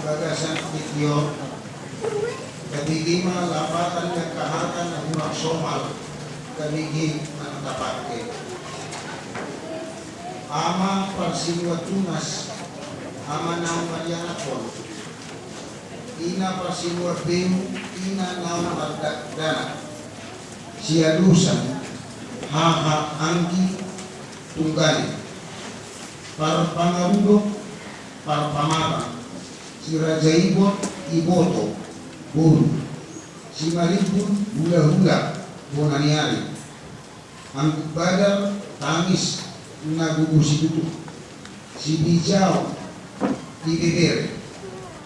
bagasan video kabigima lapatan ng kahatan ng unang somal kabigim ng tapake ama parsinuatunas ama ng marianapon ina parsinuabim ina ng mardakdana siyalusan haha anggi tunggali para pangarudok para pamara si Raja Ibot Iboto Buru si Malibun hula-hula bonaniari ang badal tangis nagugusi itu si Bijau Ibebere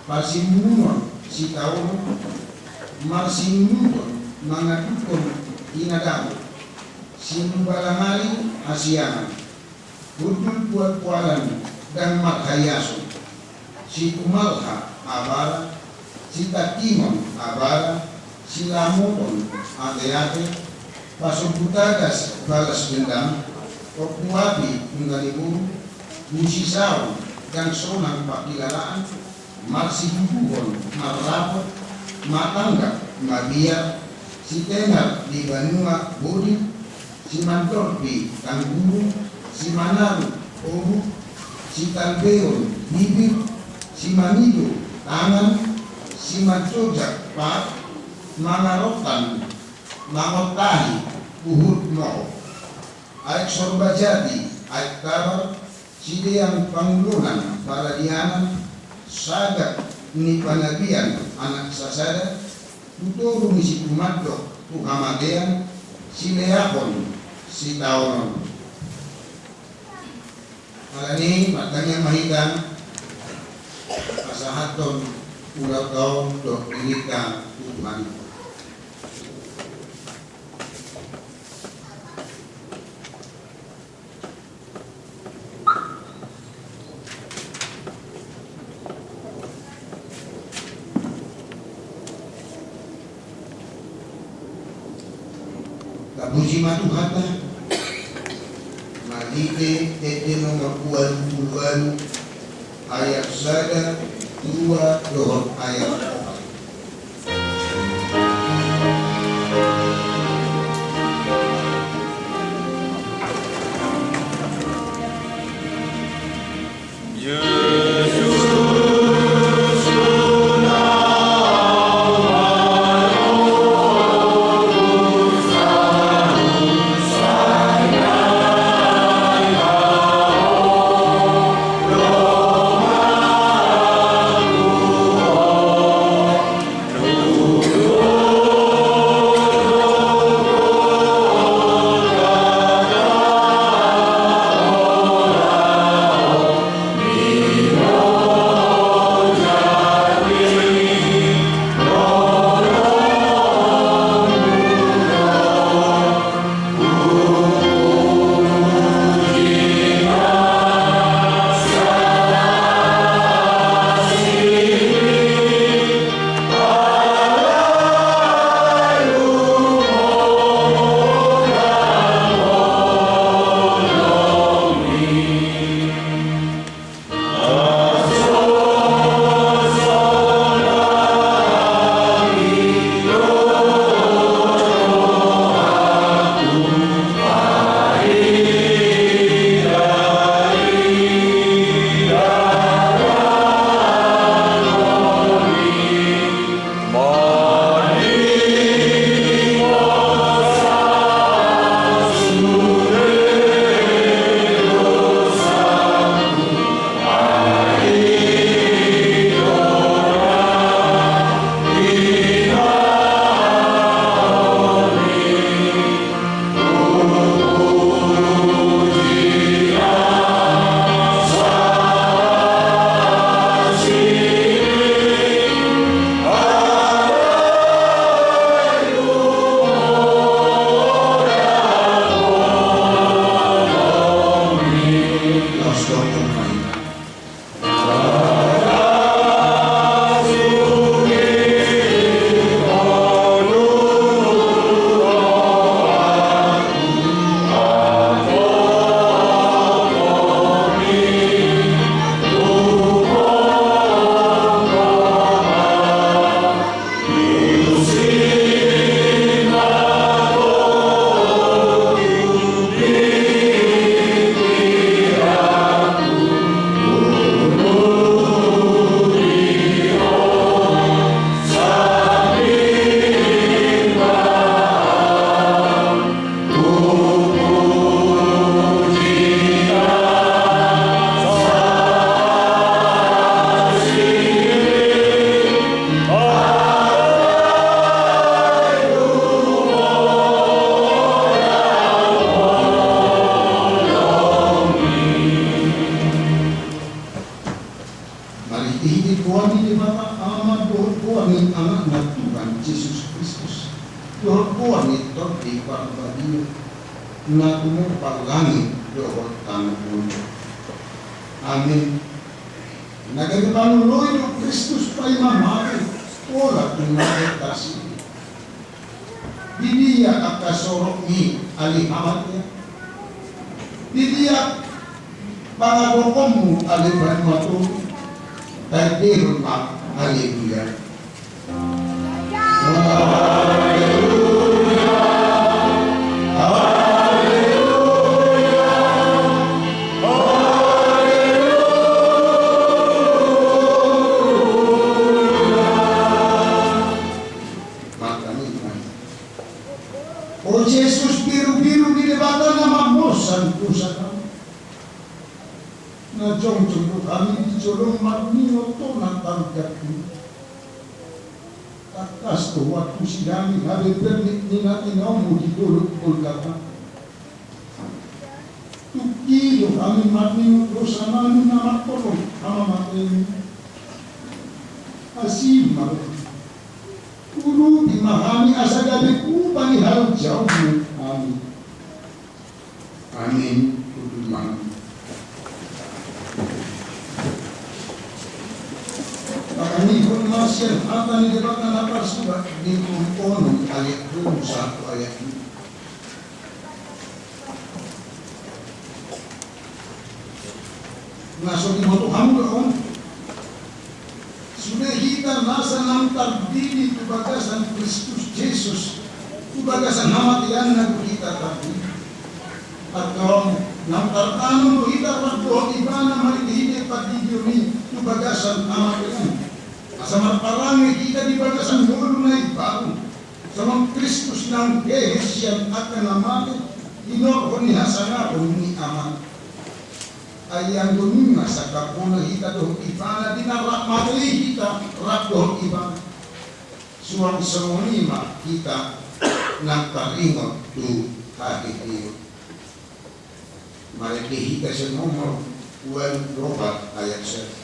Pasimunun si Taono Marsinunun mga dukon inadamu si Nubalamari Asiana Hudun puat-pualan dan Marhayasu si Kumalha Abara si Tatimon Abara si Lamoton Ate-ate Pasubutagas balas dendam Okuabi Ngaliburu Musisau dan Sonang Pakilalaan Marsibubuhon Marrapot Matangga Mabia si Tengar di Banua Bodi si Mantorpi Tangguru si Manaru Obu si Talbeon Bibir si Manido Tangan si Mancojak Pak Mangarotan Mangotahi Uhud Mo Aik Sorbajati Aik Kabar si Deang Pangulunan Paladianan Sagat ni Panabian Anak Sasada Tuturu ni si Tumadok Tuhamadean si Leakon si Taonon Malani matanya mahitan Asahaton ulang tahun dok dilita Tuhan Kapuji matuhata Malite tete nomor 20 ayat sada 2 lohor ayat 4 Oh Mari ihit Tuhan ini Bapa amat doa Tuhan ini anak Tuhan Yesus Kristus. Doa Tuhan ini terdi pagbadio na tumupagangin doon tanong mundo. Amin. Nagagapanuloy ng Kristus pa imamari. Wala tumakitasi. Didiya at kasorok ni alihamat niya. Didiya pangarokom mo aliban matulog. Dahil pa, haleluya. Haleluya. Haleluya. Haleluya. Makanina. O Jesus, biru-biru dilibatan na mamosan po sa kami. Na jong-jong kami dicolong magningo to ng tanggat mo. Takas to waktu sidami hari pernik ni natin mo ditulog Kolkata. Tukilo kami magningo to sa manu na magpolong ama matin. Asim maru. Ulu dimahami asagabi upang iharap jauh mo. Amin. Amin. Tuduman. Kami informasi akan didapatkan apa surat di Konon ayat 21 ayat 2. Masuk di moto kamu kawan. Sudah kita nasa nam terdiri di bagasan Kristus Yesus, di bagasan nama Tuhan yang kita tadi. Atau nam tertanam kita berdoa di mana mari dihidup pada diri di bagasan nama Tuhan. Sama parang kita di bagasan mulut naik baru sama Kristus nang kehes yang akan namanya inorhon ni hasana ni aman ayang dunia sakapuna kita doh ibana dinarak materi kita rak doh ibana suang semonima kita nang taringot tu hati dia mari kita semua uang robat ayat 1.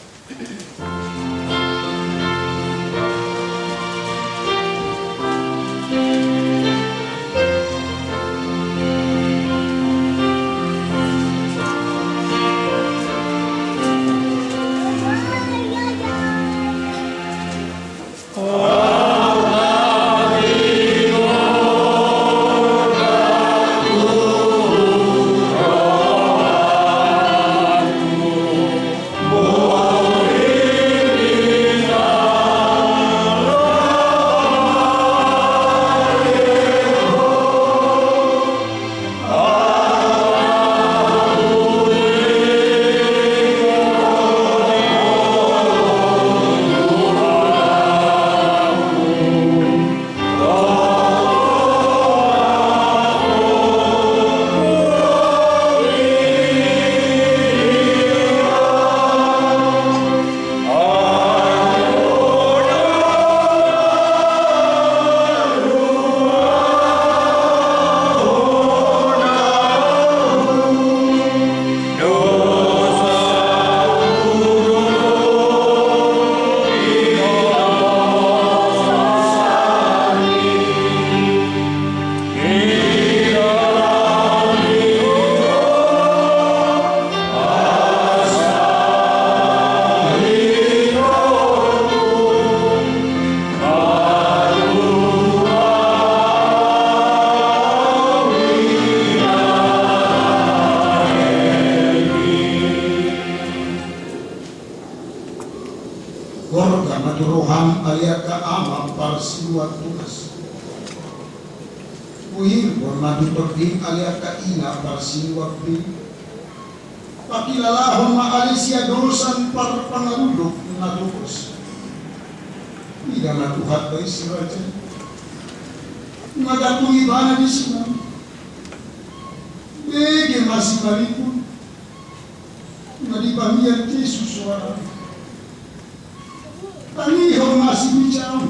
Tuhan ayat ka amam parsiwa tunas. Kuhir bormadu tordin ayat ka ina parsiwa pi. Pakilalahon maalisia dosan par pangarudok na tukos. Tidak natuhat ba isiraja. Nagatong ibana di sinam. Bege masih maripun. Nadipamiyan Yesus suara. Tanihon masih bicara.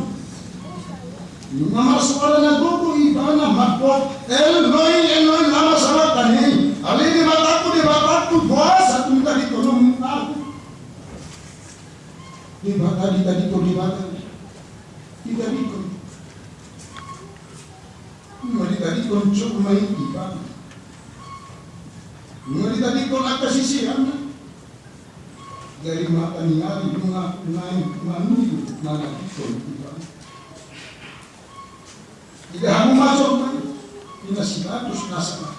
Nama suara na gogo ibana makwa. Eloi lama salat tanih. Ali di mataku di bapakku puasa tunta di kolom aku. tadi ko dibata. Tadi ko. Tadi ko cukup main iba. Tadi ko nakasisihan. Dari mata ningali bunga manuju mana itu. Tidak hamu masuk lagi. Ina sinatus nasama.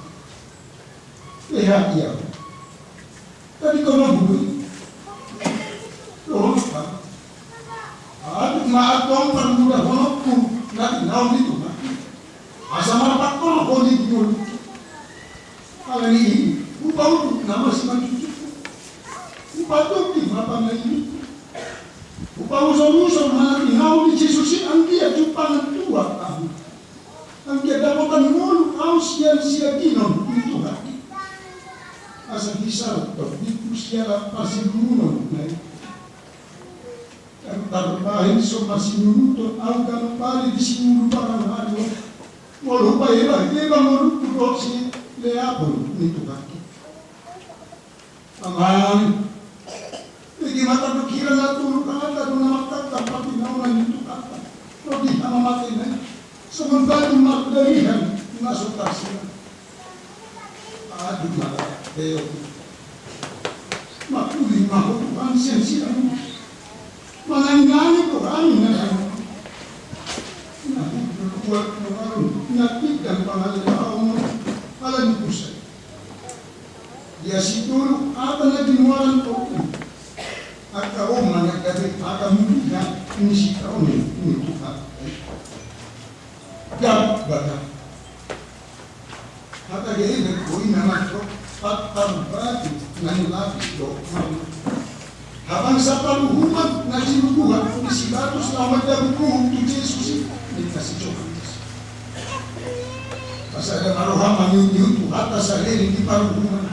Lihat dia. Tadi kau nabui. Loh, aduh maaf dong permudah honokku. Nanti naon itu. Asa marapak kau di dulu. Kalau ini, upau nama si mancucu. Upau di apa lagi? Upau usah mana naon di Yesus angkia cupan tua kamu. Angkia dapakan mulu kau sia kinon itu hati. Asa bisa itu sia pasti muno. Terbaik so masih menuntut angka pari di sini barang hari. Walau baik menurut produksi leapun itu kaki. Aman. Jadi mata pikiran atau kata nama kata tapi nama itu kata. Rodi nama mati nih. Sementara mak darihan masuk tasnya. Aduh mata teo. Makuli makut Tuhan sensian. Menangani Tuhan buat orang nyakit dan pengalaman alam pusat. Dia situ apa lagi muaran Tuhan. Atau mana dari akan melihat ini si tahun ini Tuhan. Gak baca. Kata dia berkoi nama Tuhan. Patar batu nani lagi Tuhan. Habang sa paluhuman na sinubuhan ni si Latos na magdabukuhong to Jesus ni kasi Johannes. Pasada maruhamang yung hata sa lirin di paluhuman.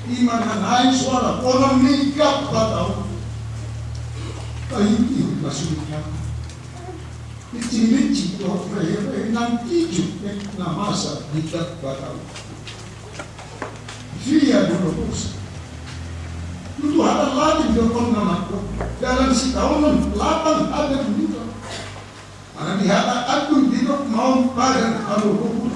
Iman na nain suara orang nikap bataw. Kayo yung masulhan. Ichi-ichi to frehe ng tijuk na masa nikap bataw. Via dolorosa. Itu ada lagi dokter namaku dalam setahun 8 ada begitu. Mana dihata agung tidak mau pada kalau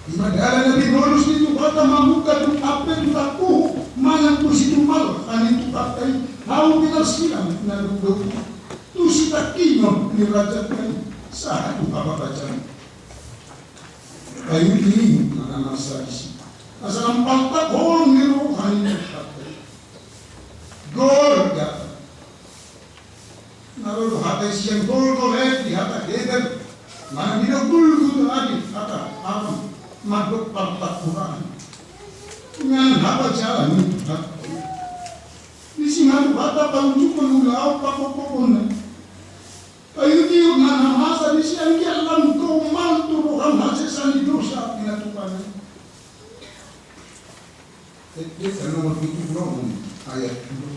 di negara Nabi Paulus itu kata membuka tu apa itu aku mana tu situ mal kan itu pakai mau kita silam nabi dokter tu si takino ni raja kan sah tu apa baca kayu ini mana masa isi asal empat tak orang ni rohani gol gata. Naruh hati siang gol di hati geder. Mana bila gol itu lagi kata alam maduk partak Quran. Dengan apa jalan itu hati. Di sini ada kata panjuk menulau pakopokona. Kayu dia mana masa di siang dia alam kau mantu orang hasil sani dosa pinatukan. Jadi kalau begitu belum ayat itu.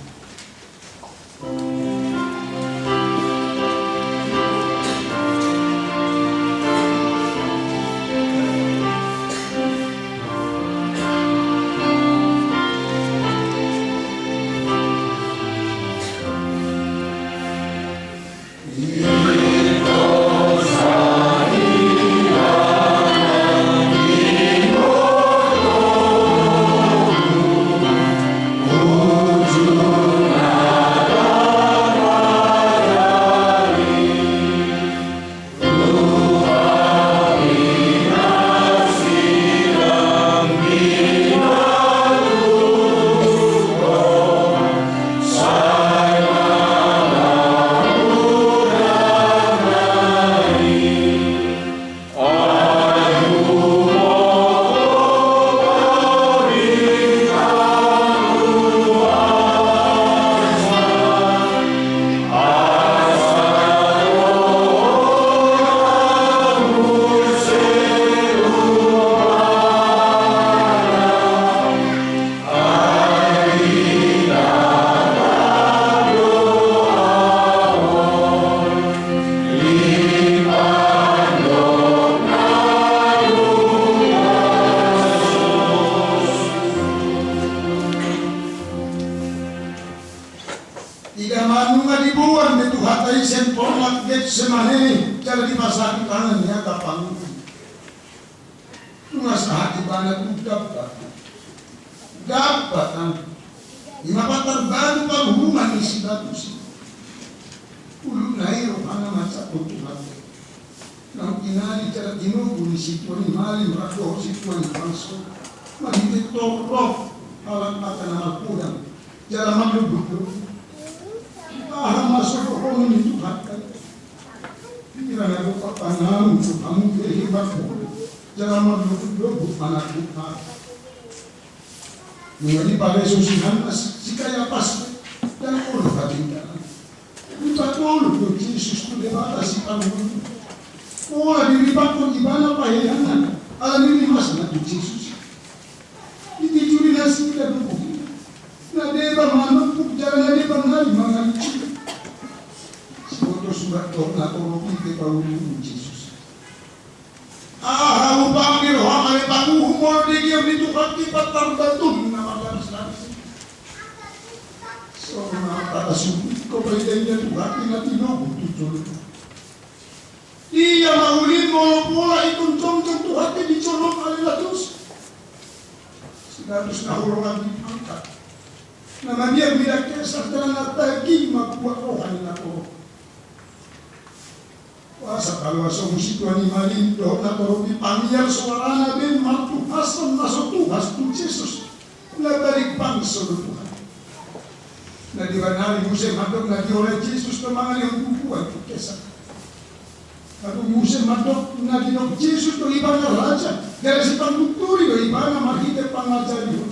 Anu nga dibuan dito hatay sempormat Getsemane cara dipasaki tangan niya kapang nga sa hati banat dapat ang imapatarbado paghuman ni Sidatus ulo na hiro ka naman sa tutuhan nang kinali cara tinubo ni sitwa ni Malim Rado sitwa ni Panso magigit torok alam mata na magpudang cara maglubog aham masuk ke kolom itu hati. Kira-kira lupa tanam, kamu berhebat. Jangan menuduh anak buka. Mengenai pada susunan si kaya pas dan ulu katingan. Kita ulu tuh Yesus tu debatasi kamu. Oh, dilipat pun ibana paheyangan. Alam ini masalah tuh Yesus. Ini curi nasi kita dulu. Nah, dia bermanfaat jalan dia pernah mengaji. Surat doa tolong kita tahu Yesus. Upang diroham oleh tamu humor dia itu hati patar batun nama bangsa. Soalnya kata subuh kepadanya Tuhan nanti nopo tutul. Dia maulin mau pola ikut contoh Tuhan dicolok oleh latus. Latus nahulungan diangkat. Nama dia bila kesah dan natagi makuat rohani nato. Wasa kalau asa musik wani malin doh nato dipanggil suarana ben martu hasan masuk Tuhan tu Yesus. Na balik bangsa Tuhan. Na diwanali musim hadok na dioleh Yesus temangan yang kukuan tu kesah. Kalau musim hadok na dinok Yesus tu ibana raja. Dari si panguturi tu ibana mahite pangajari.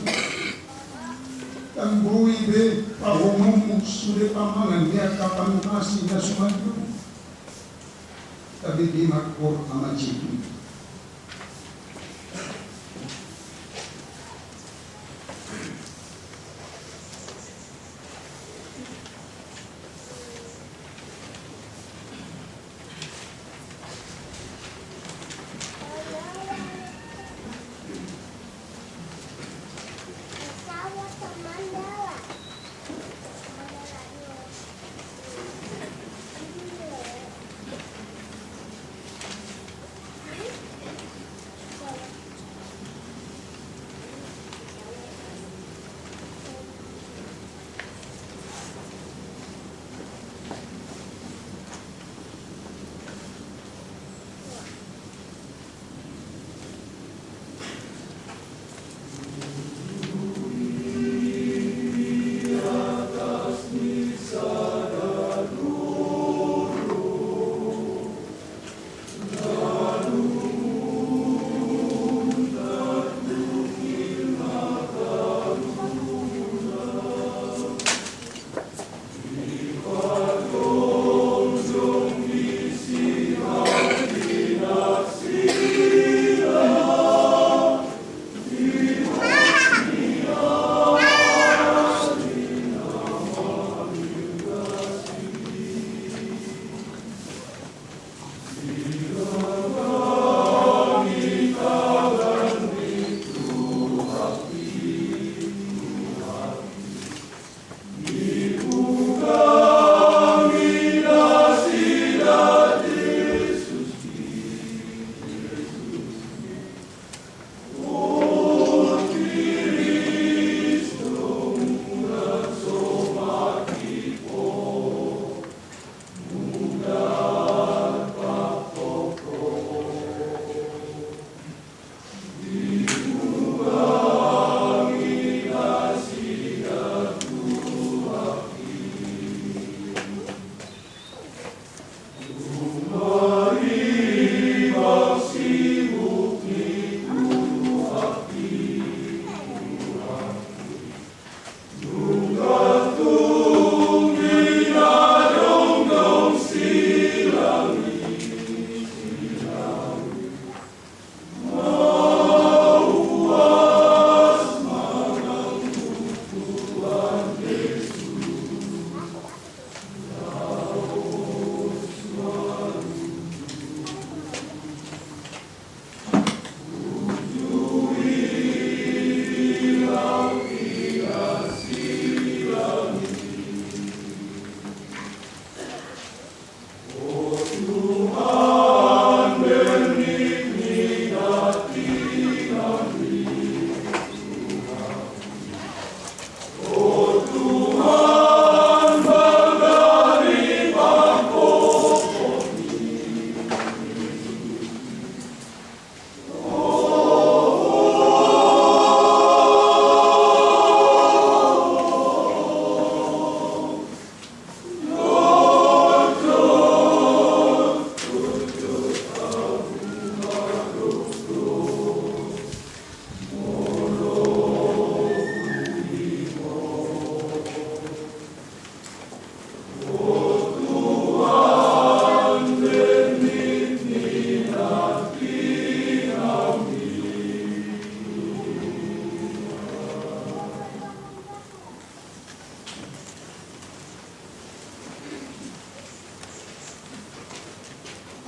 Kang bui be pahomum sudah pamangan dia kapan masih na sumadu. Tapi di makor amat jitu.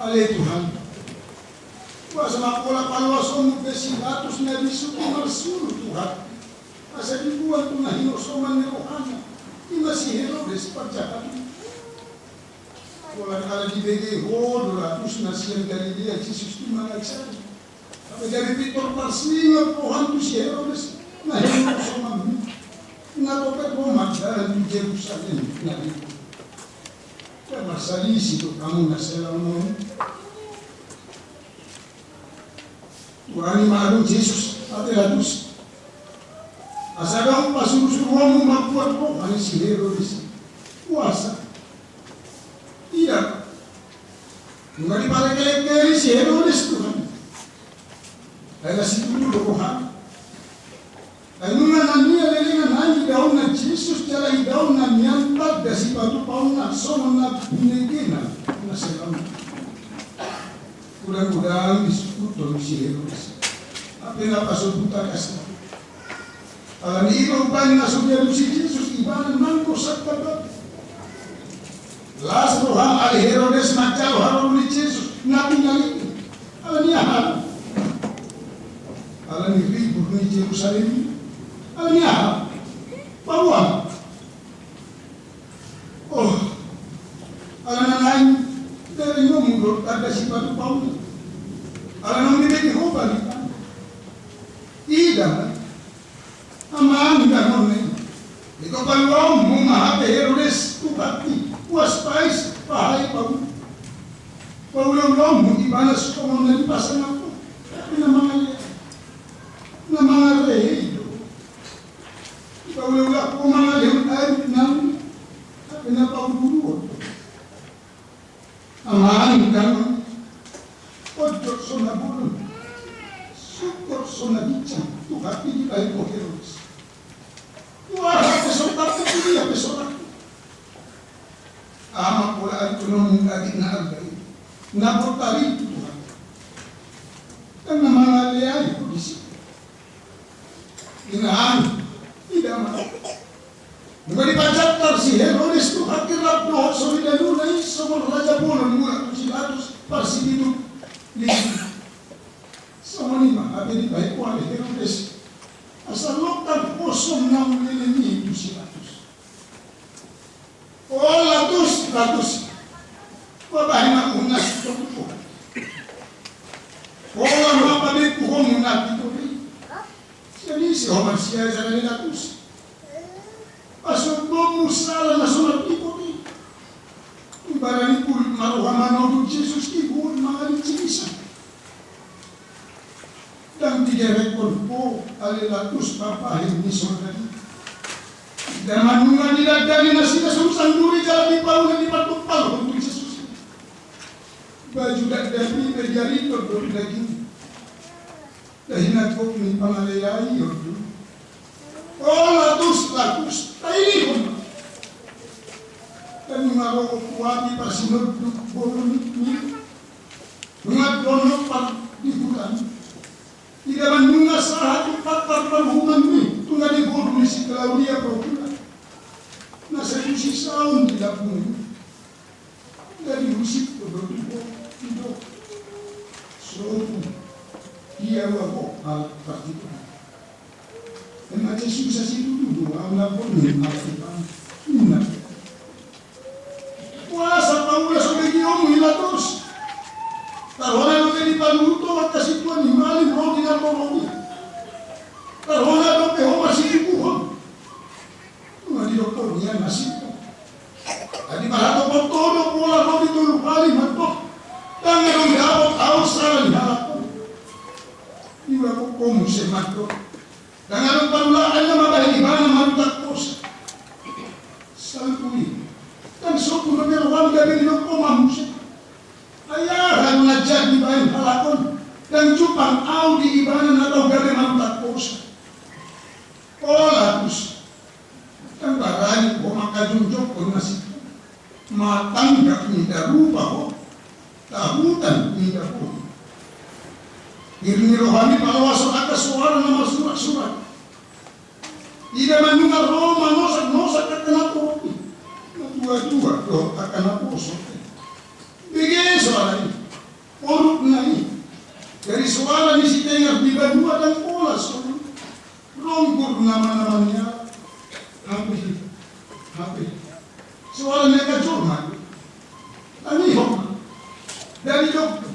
Ale Tuhan. Kuasa mapola paluason besilatus na bisuki marsulu Tuhan. Asa dibuat tu na hinosoman ni Rohana. Ima si Herodes pagjahat. Wala kala dibigay hodolatus na siyang Galilea Jesus di malagsari. Tapi dari Victor Parslinga Tuhan tu si Herodes na hinosoman. Natopet mo magdaran di Jerusalem na dito. Kaya masalisi tu kamu na selamun. Kurani maadong Jesus atelatus. Asagaw pasurusuruan mo magbuat po ano si Herodes. Kuasa. Tidak. Nggak dipalek-kelek si Herodes Tuhan. Kaya si Tuhan Tuhan. Kaya nung nananiya lelingan hanyi daw na Jesus jalay daw na niyantag da si patupaw na somang na binigina na silang. Kurang-kurang disekuto si Herodes. Apa napasod buta kasi. Alam ni ibang pan na subyado si Jesus ibanan mangko sa tabat. Las roham ali Herodes macam harum ni Jesus nabi ngali. Alam niya hal. Alam ni ribut ni Jerusalem. Alam niya hal. Bawang. Oh. Alam na lain dari mundur ada si batu Paul. Alam ni bagi hobali. Ida. Aman ganon ni. Ito palwam mo mahape Herodes tubati. Was pais pahay Paul. Paulong mo ibanas ko mo nalipasan ako. Na mga rey. Paulong ako mga leon ay nang pinapaguluot. Aman ganon. Ojo so nabulon. Sukor so nabicang. Tuhati di kayo ko Herodes. Tuwara pesok tapos dia pesok ako. Ama pula ay tulong adik na agay. Naportari ito Tuhan. Ang namangalayay ko disi. Inahan. Tidak man. Nung ipajaptar si Herodes Tuhan kirap doon so nilalunay sa mga raja po ng mula kung silatos parsibido lihin. Sa manima, abi di baik ko ali Herodes. Asa lotan posom na ulilini ito silatos. Oh, latus. Babae na unas ito po. Oh, ang mga pabit ko muna dito rin. Siya ni si Homer siya sa latus. Pasok mo musala na sulat ito rin. Ibarani po maruhaman o Jesus ibuon mga linsisa. Dan digerekon po alilatus papahin ni Soldani. Dan manungan nilagdali na sila sumsanduri jalan di Paul na di patupal untuk Jesus. Baju dagdali berjari terdori daging. Dahinat ko ni pangalayay yun. Oh latus. Taini ko. Dan mga roko kuwati para sinuduk bolon ni. Mga donok para dibulan. Tidak menunga sahatu patar perhuman ni. Tunga di bodoh ni si Claudia Procula. Nasa yusi saun tidak pun. Dari musik berdua hidup. So dia wako al partido. Dan macam susah situ dulu. Aula pun al-Quran. Ina. Puasa Paula sobegi omu hilatos. Tarona lo di paluto at kasituan ni Malim Rodi na Rodi. Tarona lo peho masih buhon. Di doktor niya nasito. Adi malato po todo pola Rodi tulu pali matok. Tangan ng gawat ausra ni halapo. Iwa ko komu se matok. Tangan ng palulaan na mabahiban na matakos. Salpui. Tan sopo na meron gabi ng komamusin. Ayahan na dyan di ba yung halakon. Dan cupang au di ibanan na daw gabi matakos. Olatus. Ang barani ko makajunjok ko na si matanggap ni darupa ko. Tahutan ni darupa. Irini rohani palawasan atas suara nama surat-surat. Tidak mendengar Roma nosak-nosak akan apa. Dua-dua doh akan apa. Bigay suara ini. Oruk nai. Dari suara misi tengah biba dua dan pola soal. Ronggur nama-namanya. Hampir. Suara mereka curmat. Ani homa. Dari dokter.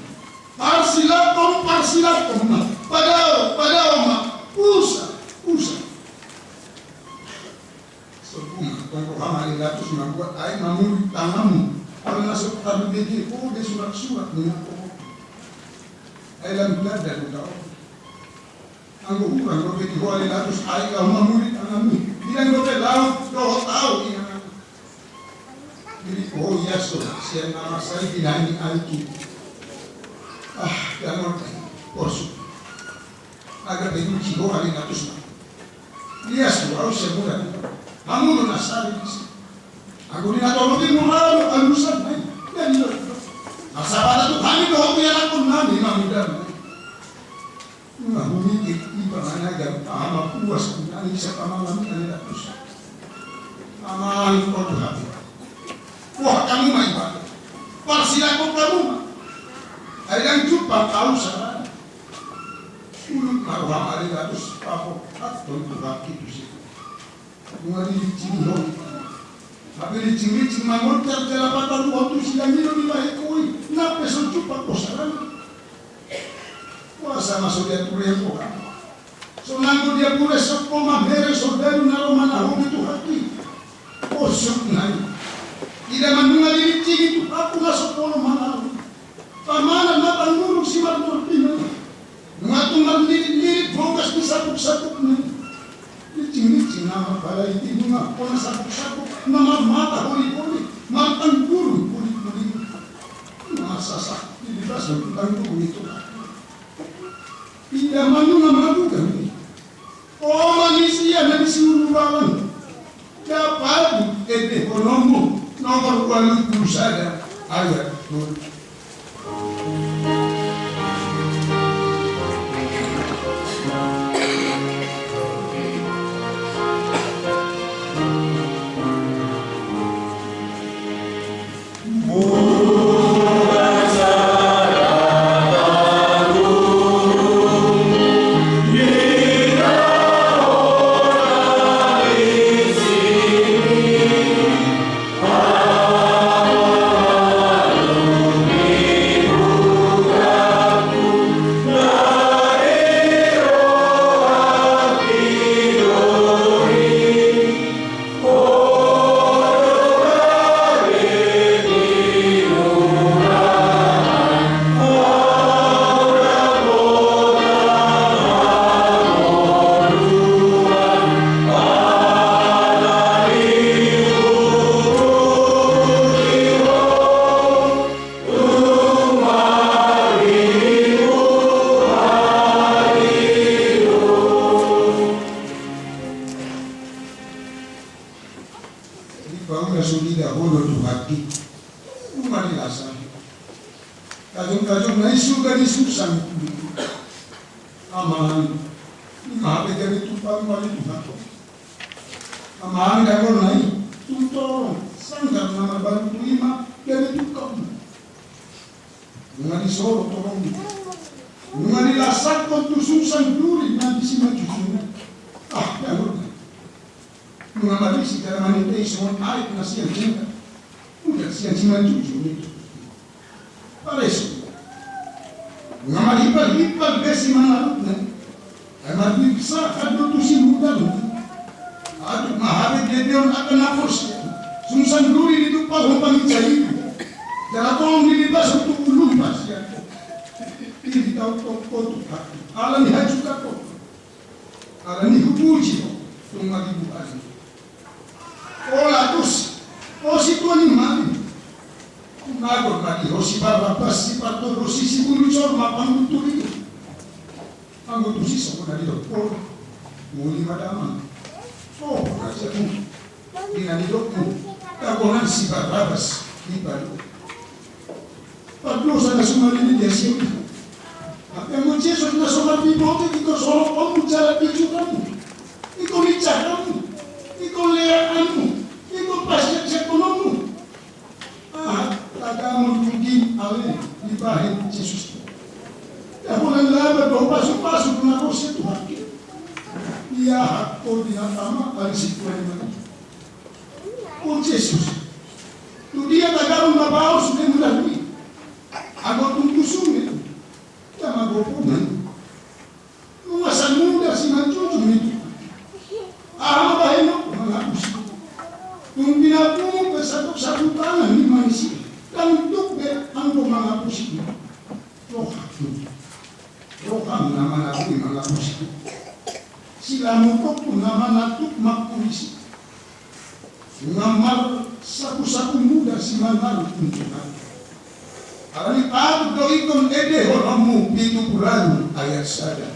Parsilatom. Pada oma. Usa. Sebelum tongkol hama ilatus membuat air namun tanganmu. Kalau masuk tabu begi, dia surat-surat mengaku. Air benar dan tahu. Anggo kurang kau begi hal ilatus air kau mamuri tanganmu. Bilang kau laut, kau tahu ini. Jadi iya siang nama saya dinani aiki. Jangan korsu. Agar begitu jiwa hal ilatus. Dia suara sebulan. Kamu nasari sih. Aku ni nak tolong dia murah, alusan ni. Jadi, asal tu kami tu hobi anak pun nanti mudah. Nggak mungkin ibaratnya agak amat puas. Nanti siapa malam ni ada terus. Aman kau tu hati. Wah kamu main apa? Parsilaku kamu. Ada yang jumpa tahu sana. Ulut marwah ada terus apa? Atau tu hati tu sih. Mungkin dicinggung. Tapi dicinggung mangut terjela patah waktu siang ini lebih baik koi. Nape sejupak kosaran. Kuasa masuk dia pulih bukan. Sonangku dia pulih sepoma beres saudara naromana hobi itu hati. Kosong naik. Tidak mendengar dicing itu aku masuk pola mana. Pamana napan nguruk si martor pina. Ngatung lirik fokus di sabuk-sabuk ni. Licin nama balai itu bunga, pona sabuk-sabuk, nama mata holi-holi, matang guru holi-holi, nama sasak, di dasar tentang guru itu. Tidak madu kan ini. Oh manusia dari seluruh alam, dapat ekonomi nomor 20 saja ayat. Kajung naisu dari susang aman mabe dari tupang wali Tuhan aman dagor nai tuntong sanggar nama bantu ima dari tukang dengan disoro tolong dengan dilasak kontu susang duri nanti si maju dagor dengan mati si cara manitai semua air nasian cinta udah siang si maju itu paresu Nama hipal besi mana ni? Emang bisa kado tu si muda ni. Aduh mahabe dia akan nafas. Sungsan duri di tumpah humpang cari. Jangan tolong dilibas untuk lumpas ya. Ini tahu kau tu. Alam ni haju kau. Alam ni hubuji. Tunggu di bukan. Olatus. Si tuan ni mana? Nagor kali, si barabas, si patoro, si bulucor, mapang itu. Anggo tu si sokona di doktor, muli madama. Oh, raja tu, dengan di doktor, kagonan si barabas di baru. Padlo sana sumali dia siapa? Apa yang mencesus na sumali bote iko solo kamu cara picu kamu, iko licah kamu, iko lea kamu, iko pasnya ekonomu. tagamon kugin ale di bahin Jesus. Ya bulan laba do pasok-pasok na ko sa Tuhan. Iya hakko dinatama alisik ko naman. O Jesus. Tu dia tagamon mabaos na mulani. Ako kung kusungin. Ya magopunan. Umasan muda si Mancucu itu. Apa itu menghapus. Kung binapung satu tangan ni manusia. Dan untuk ang menghapus itu. Roham nama nabi menghapus itu. Sila mutok pun nama natuk makulis. Ngamar saku-saku muda si manar untuk aku. Arani aku doikon ede horamu itu kurang ayat sada.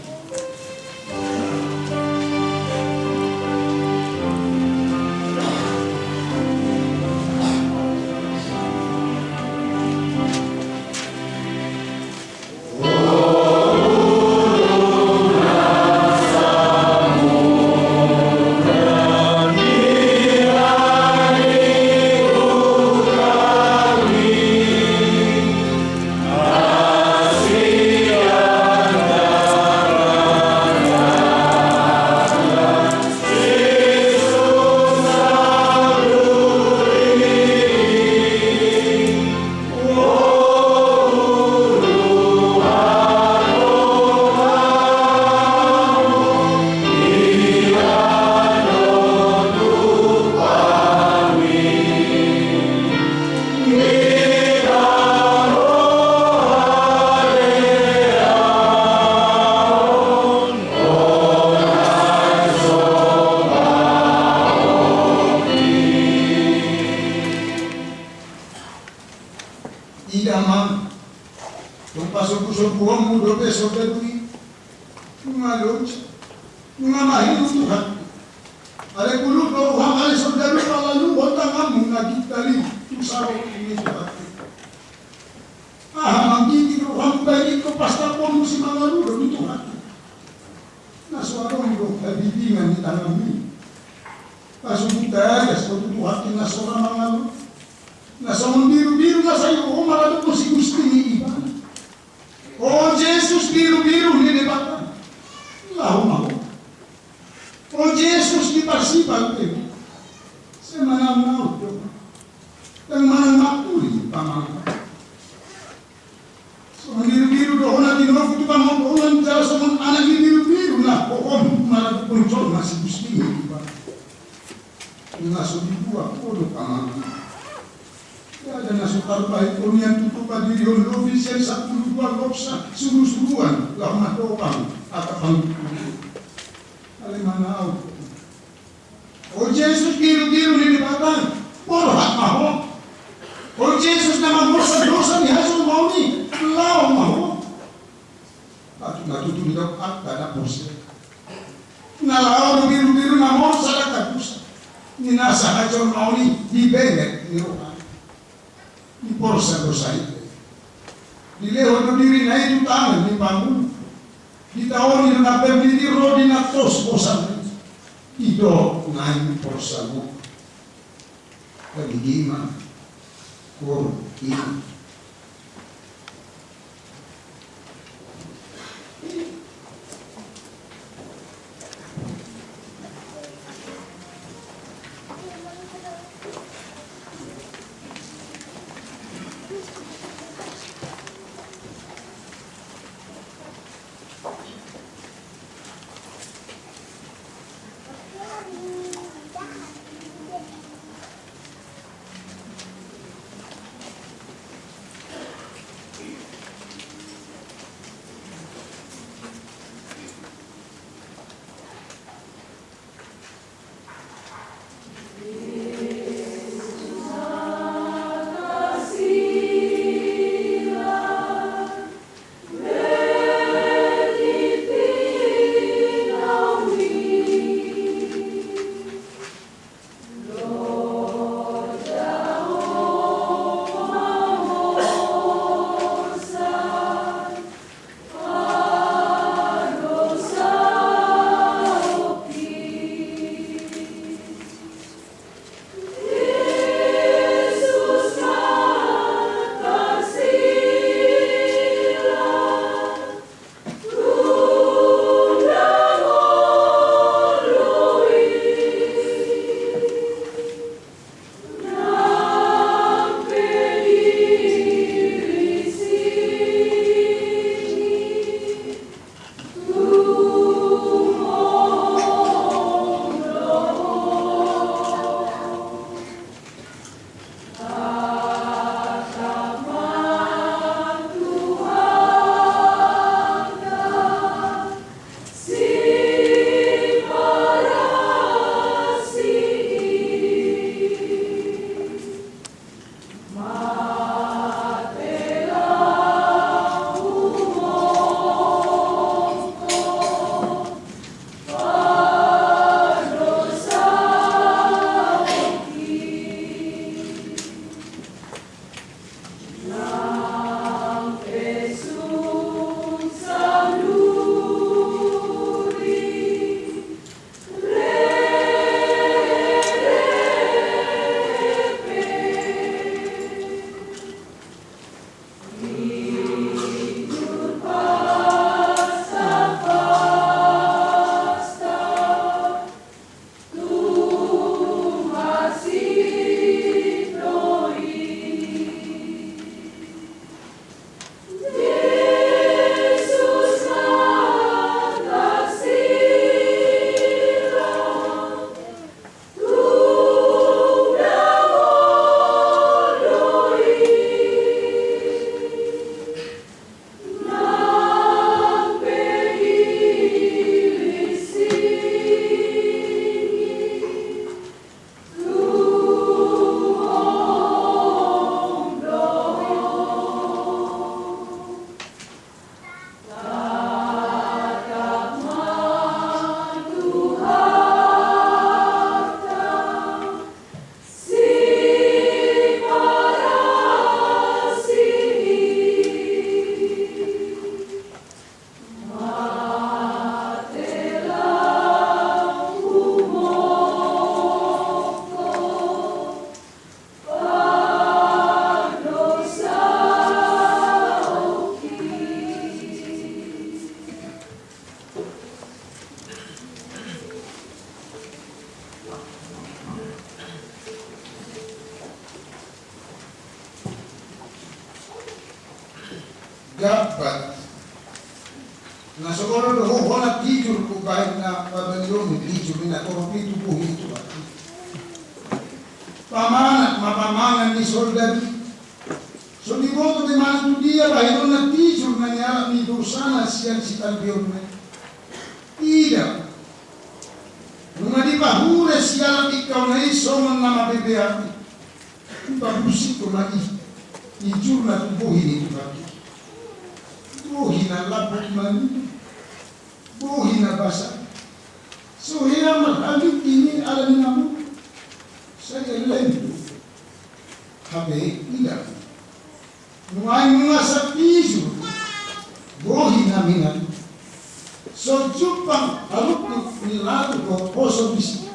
Idaman, kung pasok-pasok mo do peso peduli, ngalot, ngamahin Tuhan. Ale kuluk do hang ale sodaru palalu otang amu nagitali tusaro ini Tuhan. Mangkiti do hang bayi ko pasta pon si mangalu do Tuhan. Na suarong do kabibingan ni tanami. Pasok kita ya suatu Tuhan na sora mangalu. Nasa biru-biru na sa'yo, marami po si gusto ni iba. O Jesus, biru-biru ni debatan. Laho. O Jesus, di parsipag kayo. Sa manang doon. Ang manang makuli, pamangka. So, ang biru-biru doon na tinurok ito pa mga buunan dala sa mga anak ni biru-biru na marami po na si gusto ni iba. Yung nasa dibuwa, pulo pamangka. Ada nasukar baik unian tutupan diri on official 1-2 kopsa suruh-suruhan lah matopang atapang alemana auto. O Jesus biru-biru ni dibatan porhat maho. O Jesus nama dosa ni hasil mau ni lao maho. Patu natutun daw akta na pose. Nalao biru-biru na mo sa kapusa. Ni nasa hasil mau ni di benek ni rohan. Di porsa dosa itu. Dileho do diri na itu tangan di bangun. Di tahun na pembili rodi na tos bosan. Ido ngain porsa mo. Kagigima. Kor ini. Dapat na siguro do wala tidur ko kahit na pabaliw ni tidur na korupi tubuhin ito ba pamanat ni soldado so di boto di mana tu dia bahwa na tidur na niya ni dosana siya si talbiyon na tidak nung di pahure siya ikaw na iso man na mabibiyati babusi ko na tidur na tubuhin ito ba buhi na labot man, buhi na basa. So hiya magagit ini alam namu saya lento. Habe tidak. Nuai mga sa piso, buhi na minan. So jupang haluk ni lato ko poso bisi.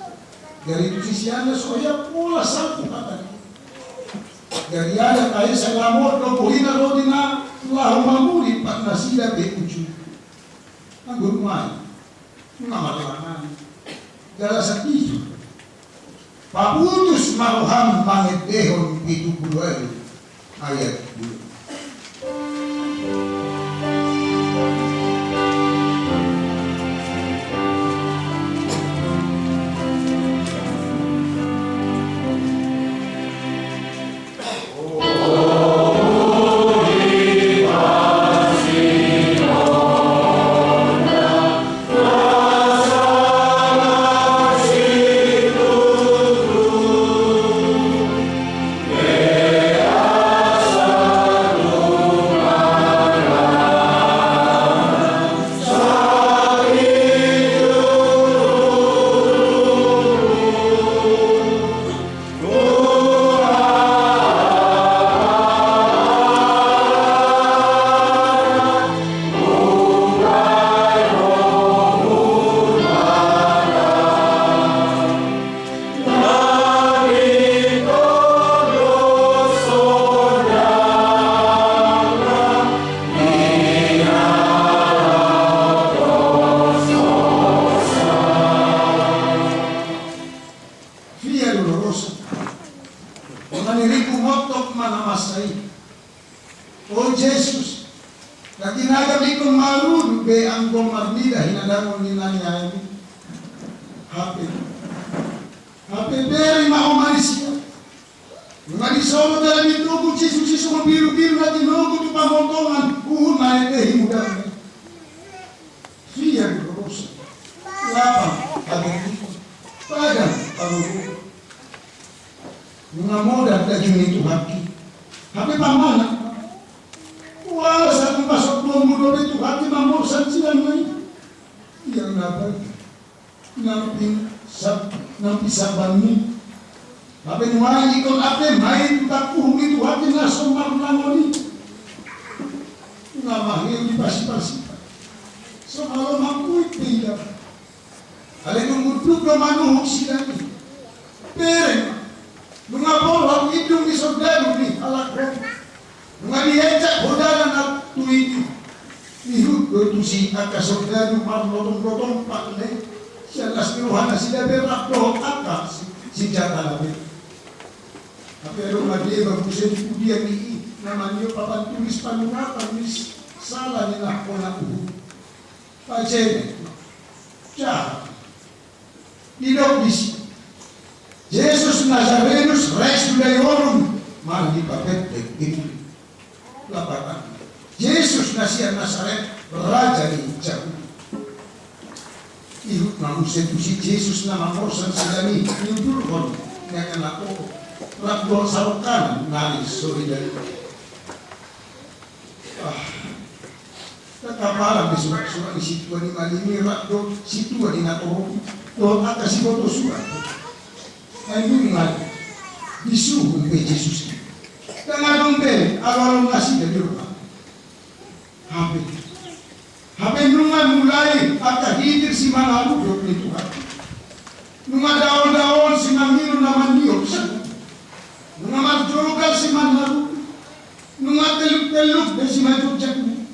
Dari Kristiyana so ya pula satu kata. Dari ada kaya sa lamot lo buhi na lo dina Allah mamuri pak nasida be uju. Anggur mai. Ngamalangan. Dala sakit. Paputus maruham manget dehon itu puluh ayat 10. Oh Jesus, na ginagabi kong marun, be ang gomarnida, hinadamon ni nanya ini. Happy very maumanisya. Manisolo dalam itu ku cisu-cisu mabiru-biru na tinugo tu pamontongan, na ete himudan. Fiya gurosa. Lapang, pagkakito. Pagang, pagugo. Mga moda na yun ito haki. Hape pamana. Wala sa kung pasok mo mo itu hati mamorsan sila ngayon. Yang dapat nampisaban mo. Hape nuwai ikon ape main takuhong itu hati na somarlangon ni. Namahil di pasi-pasi. So kalau mampu itu alay nung mudlug na manuhog sila ni. Pero, mga borhang idong ni soldado ni alakro. Mga niyetsak hodalan at tuwid. Nihud ko ito si akasoldado marlotong-lotong pakne. Siya laspiruhan na sila berakro at si Jatalabit. Pero mag-iibang ko siya diyan ni naman yung papantulis panungatan ni sala ni nakpo na uho. Pajene. Siya. Dinobis. Jesus Nazarenus Rex Judaiorum mari papete itu lapatan. Yesus Nasia Nazaret Raja di Jauh. Ihut manusia itu si Jesus nama morsan sedani nyudur kon yang aku rakbol sarokan nari sori dari. Kakaparan di surat-surat di situ di malimi rakdo situ di natoro. Doon at kasi ko to surat. Ay bungal. Disuhun kay Jesus. Tangadong pe, awalong nasi dari rumah. Hape. Hape nungan mulai at kahidir si mga aludok ni Tuhan. Nunga daon-daon si mangino naman niyok sa. Nunga magjogal si manharu. Nunga teluk-teluk de si majojak ni.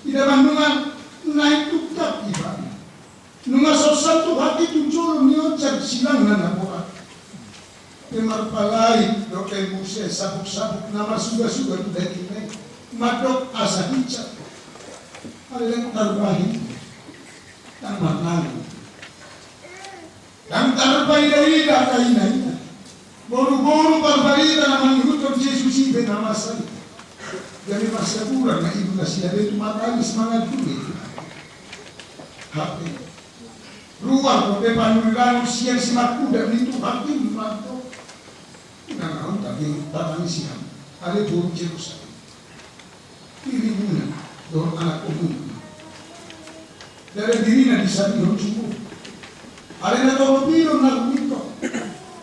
Tidak nunga naik tuktak iba. Nunga sosatu hati tujuh niocak silang nanabuat. Pemarpalai dokai muse sabuk-sabuk nama suga-suga tu dari ini. Madok asa hicap. Aleng tarbahi. Dan maknanya. Dan tarbahi dari data ini. Boru-boru parbarita nama nyuruh Yesus ibe nama saya. Jadi masa kurang na ibu nasi ada itu matali semangat dulu. Hati. Ruang kote panulan siang simak kuda itu hati mantap. Nah, tapi tatang siang ada buruk Yerusalem. Ini guna dorong anak umum. Dari dirinya disabi dorong cukup. Ada na dorong bilang nak minta.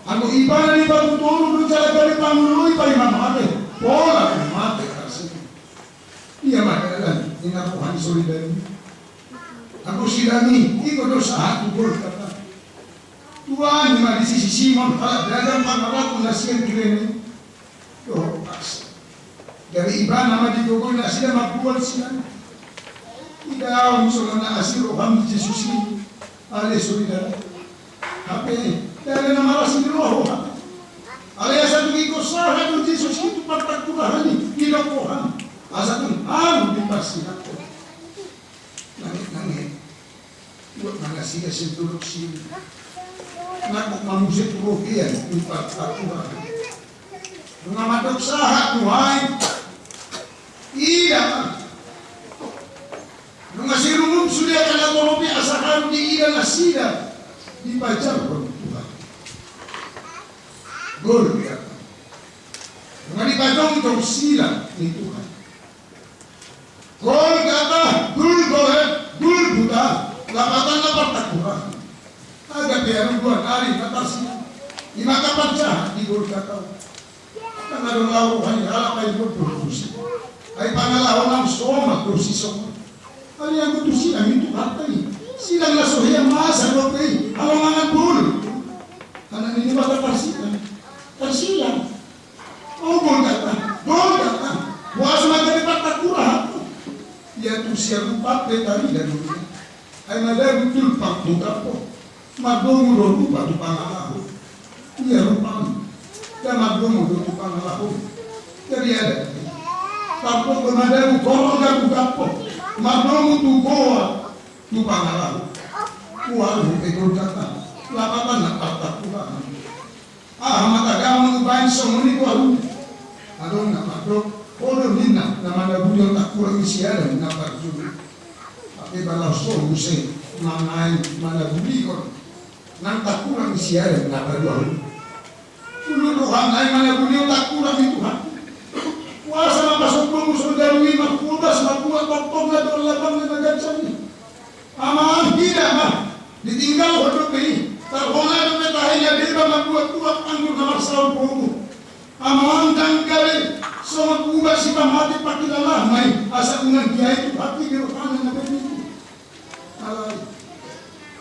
Aku ibadah di batu tolu berjalan dari pangului pada mamade. Pola mate kasih. Iya makanan inakuhan solidari. Aku silami, iko dosa aku berkata. Tuhan yang di sisi Simon kalau beragam pangalaku nasihan kirene. Yo pas. Dari iba nama di gogol nasihan makbual sinan. Ida usul na asir roham Yesus ini. Ale solidari. Hape dari nama rasul roh. Ale asa tugi ko saha do Yesus itu patak kurahani kilokohan. Asa pun di pasti aku. Nangit. Buat mangasih senturuk sini. Nakok manusia turukian di patak kurahani. Mengamadok saha Tuhan. Iya. Mengasih rumum sudah kena tolopi asakan di ida nasida. Dibacar pun Tuhan. Gol ya. Mengenai bajong jauh sila di Tuhan. Gol kata, gul buta, lapatan lapar tak kurang. Agak biar buat hari kata sila. Lima kapan jahat di gol kata. Karena ada lauhan halak ay berdosi. Ay pangalahon ang soma dosi soma. Ano yang kutusi ang itu hatay. Silang nasuhiya masa dokay. Alangan bul. Anak ini pada parsilan. Parsilan. Oh gol kata. Buas magani patak kurang. Ya tu siya rupa petari dan dunia. Ay madai betul pak buka po. Magdongo do rupa tu pangalaho. Iya rupa. Dan magdongo do tu pangalaho. Jadi ada. Tapos madai korong dan buka po. Magdongo tu goa tu pangalaho. Kual ekor kata. Lapatan na patak kurang. Matagaman ubahin sa muni ko alu. Adon na magdongo. Odo nina na manabudyo tak kurang isiyalan na pagjubi. Tapi balas ko musay manay manabudyo nang tak kurang isiyalan na pagjubi. Tululuhan ay manabudyo tak kurang itu hati. kok na doon labang na nagagsan ni. Ama, tidak mah. Ditinggal hidup ini. Terhona doon tayo niya, di ba magbuat-buat anggur na masalah po. Ama, ang kali. So magbuba si pamati pakilala. May asa unang dia itu hati di rukangan na begitu. Alay.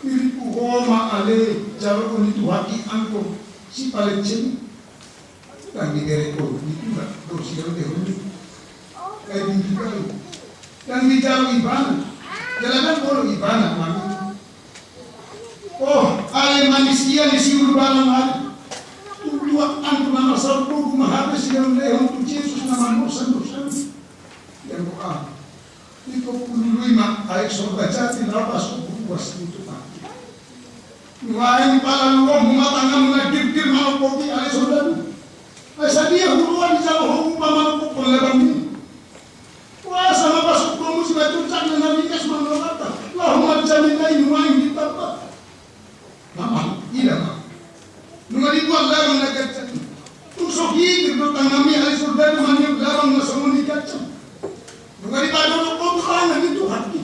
Pili po homa ale. Jawab ko nito hati angko. Si paletsin. Kami gereko itu nggak terus kalau dehulu kayak begitu kali. Yang bicara ibana, jalanan boleh ibana mami. Oh, ale manusia di siur balang ale. Tujuan antu nama sarpu mahapes yang lehon tu Yesus nama dosa. Yang doa. Iko puluh lima ayat surga jati lapas buas itu mati. Nuain pala luang matangam nagir-gir malam kopi ale saudara. Asa dia huluan di jalan hukum paman pukul lebam ini. Wah sama pasuk kamu sudah tuncang dan nabi kes menolakkan. Lahumma jaminah inuain di tempat. Mama, tidak mah. Nunga dibuat labang na kacang. Tusok higir tentang nami ali surga manyok labang na samuni kacang. Nunga dipadolok pembukaan itu hati.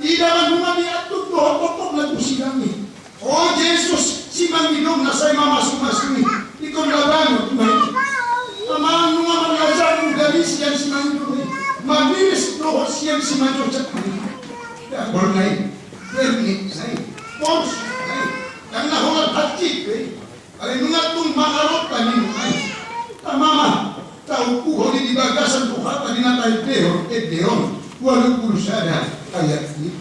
Tidak lah nunga diatur doa pokok na tusidami. Oh Yesus si mangidong na say masuk-masuk ni. Ikaw labang tumahin. Tamaan nung mga mangasan dari siang si Manjo mabilis no siang si Manjo cak ya bornai berni sai pos sai karena holat hati ale nungat tung makarot tani ai tamama tau ku holi di bagasan tu hata di natai deon walau kurusada ayat ini.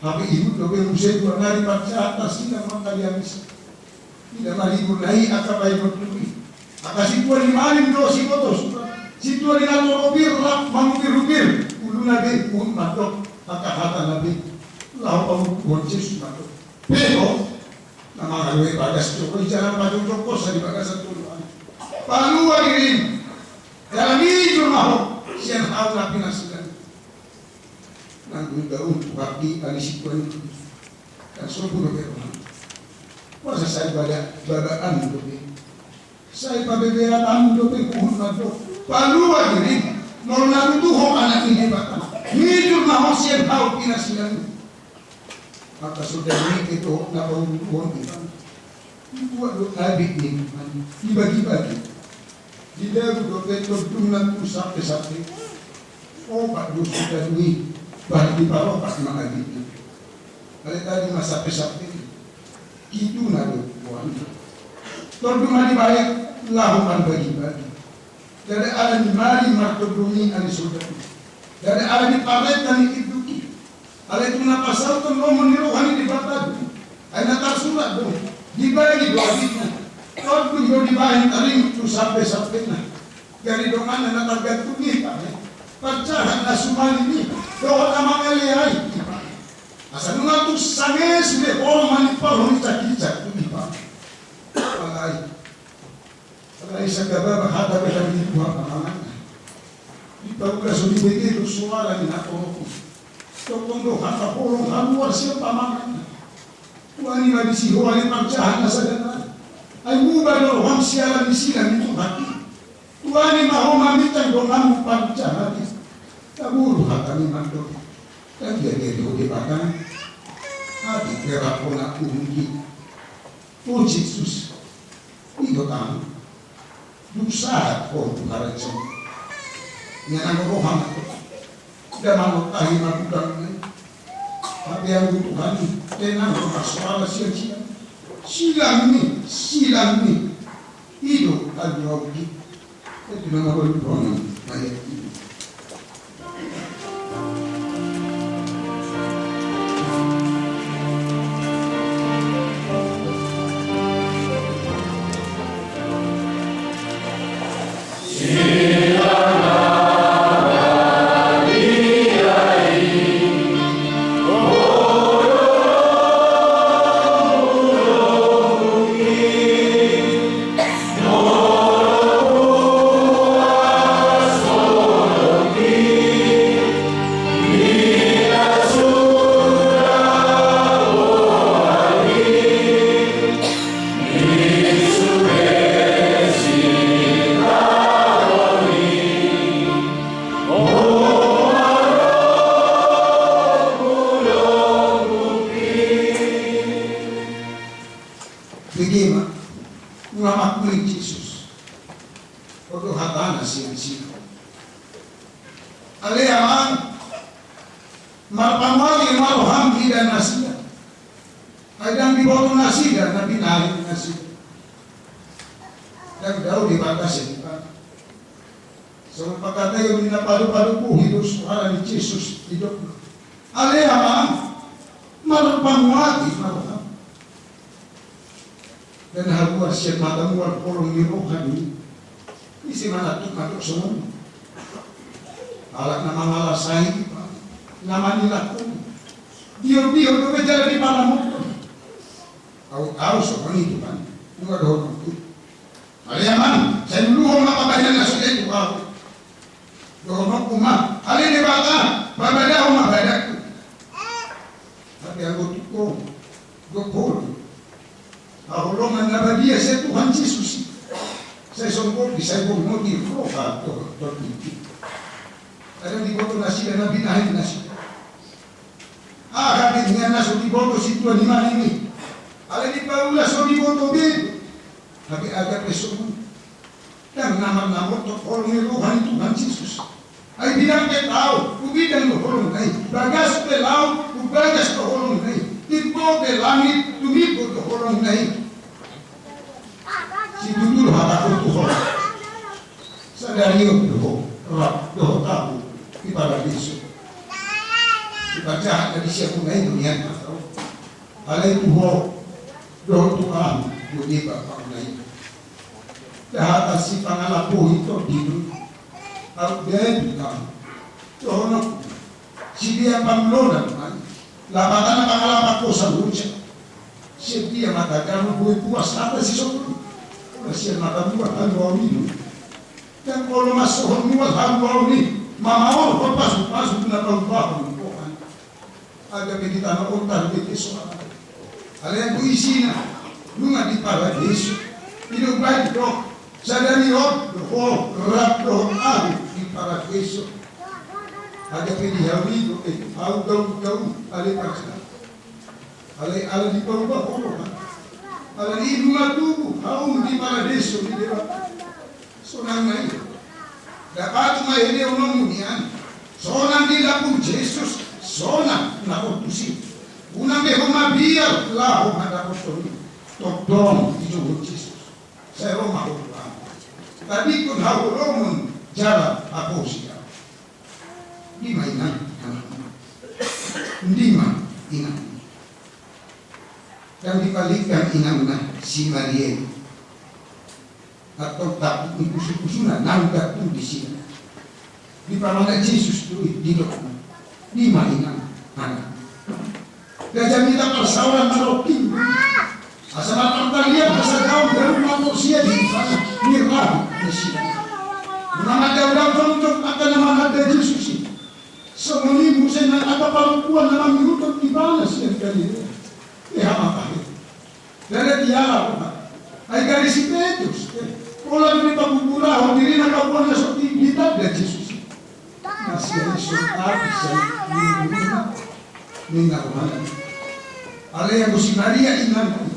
Tapi ibu dobe musik dua hari pada atas tidak makanya bisa tidak lagi mulai akar bayi bertubi. Maka si tua di malim do si kotos, si tua di nato robir rak mangupir rubir, ulu nabi pun matok maka hata nabi lau kamu boncis matok. Pero nama kalui bagas joko jalan padu joko sari bagas satu luan. Palu adirim, dalam ini jurmah sian hal nabi nasikan. Nanggung daun kaki alisikuan kan suruh berperan. Masa saya badaan dobe, saya pabeberan dobe kuhun nado. Palu ini mau nabi tuh anak ini batan. Hidup nama sian kau pinasilan. Maka sudah ini itu nabau kuhun itu. Buat nabi ini dibagi-bagi. Di dalam dobe terdungan pusat pesat. Oh pak dosa sudah duit. Bahan di bawah pas makan itu. Kalau tadi masa pesat ini, itu nado puan. Torduma dibayar lahukan bagi-bagi. Dari ada di mari martodumi ali sudah. Dari ada di palet dan itu. Ada itu napa salton ngomong rohani di batad. Ada tak surat dong. Dibagi dua kita. Kalau pun mau dibayar taring itu sampai nah. Dari dongan dan target tuh pak. Percayakan asuman ini. Doa nama eliai, asal nungatus sanges le orang manipal honi cakicak tu ni pak. baik. Karena isa kaba bahada ka di buah kamangan. Di pagka so di bege do suara ni nato ko. To kondo hata polong haluar siya pamangan. Tuani ba di siho ali pagjahan na sa danan. Ay muba do ham siya ni sila ni hati. Tuani mahoma mitang do ngamu pagjahan. Taburu hata ni mando. Dan dia do di bakan. Ati kera pona kungi. Oh Jesus. Ito tayo. Dusahat ko para sa yan ang rohang ito. Daman tayo magudang na tapi ang butuhan tenang bermasalah siya silang ni ito ang yogi ito na nabalupon ayat ini Bagaimana mengamakui Jesus? Odo hatana siya. Aleaman marpamali maroham tidak nasiya. Kadang di bawah nasiya nabi naik nasiya. Dan daw di batas ya. So pagkata yung pinapalu-palu po hidup suara ni Jesus hidup. Aleaman marpamali maroham. Dan haluan siya matamuan polong ni rohani isi matuk semua alat nama malasai nama nilaku dia do bejar di palamu tahu semua itu kan enggak ada orang itu aliaman saya dulu orang apa banyak nasi itu kau dorong kumah ali di bata babada rumah badaku tapi aku tuh gopol Ahulongan na dia sa Tuhan Jesus. Sa sungkot, sa bumog di roka to titi. Alam di boto na sila na binahin na sila. Kapit nga na so di boto si Tuhan ni Manini. Alam di paula so di boto din. Tapi agak peso. Dan naman to kolong ni Tuhan Jesus. Ay bilang ke tao, ubidang no kolong ay. Bagas pe lao, ubagas to kolong ay. Tipo pe langit, tumipo to kolong ay. Si dudul hataku Tuhan sadari doho tahu di paradiso dibaca dari siapa naik dunia atau alai Tuhan doho Tuhan budi bapak naik dah si pangalapu itu didu au dia bilang doho si dia pamlona labatan pangalapu saluja si dia matakan bui puas apa si sokul Masih matamuat haluawi dan kalau masuk haluat haluawi mamau pasuk na pagbaho Tuhan aga kita na ontar de soal ale ko isina nunga di paradiso ino bai do sadari do rap do di paradiso aga pedi hawido au gau ale pasna ale di pagbaho Ala ni bunga tubuh, haum di paradiso di dewa. Sonang na iyo. Dapat may hindi unamunian. Sonang di lapong Jesus. Sonang na kutusin. Unang may humabiyal, laho madakotoy. Togdong di Diyos Jesus. Sa Roma hulang. Tadi kung hawulomon, jara ako siya. Di mainan. Hindi man inang. Dan dibalikkan inangna si Maria atau tak ikusu-kusuna nangga tu di sini di pamana Yesus tu di dokna di mainang anak dan minta persawaran marokin Asa matangtalian asa daw garu manusia di sana mirah Yesus. Nama daw contoh akan nama ada Yesus. Semua musim yang ada perempuan nama minuto di mana sih kali ini? Ya apa? Dari tiara apa? Ay garis Petrus. Pola ni pagugula diri na kapuan na sa tibita de Jesus. Nasya resultado sa mingaruhan. Alea si Maria inan.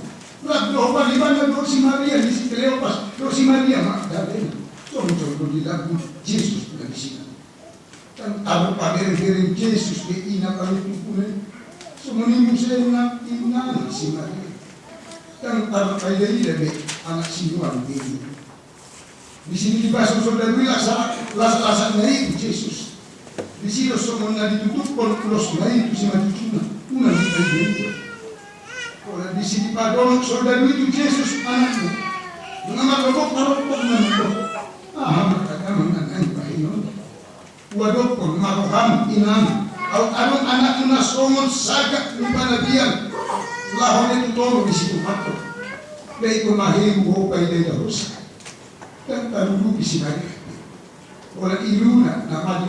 Lalu apa di mana si Maria di Cleopas, si Maria Magdalena. Contoh di lagu Jesus na di sini. Dan tahu pager-pager Jesus ke ina kami tukunan. Sumuni musa na inan si Maria. Dan tahu kaya ini anak sinuan ini. Di sini dibahas saudara lasan itu Yesus. Di sini semua ditutup los itu si mati una itu. Kalau di sini padon saudara itu Yesus anaknya. Mengamat dokter taruh menentu. Mereka mengenai bahinon. Wadok pun maroham inam. Alun anak tunas somon sagak di panadian. Lahon itu toro di situ patro. Baik pemahimu hokai dari terus. Dan taruh di sini. Oleh iluna nama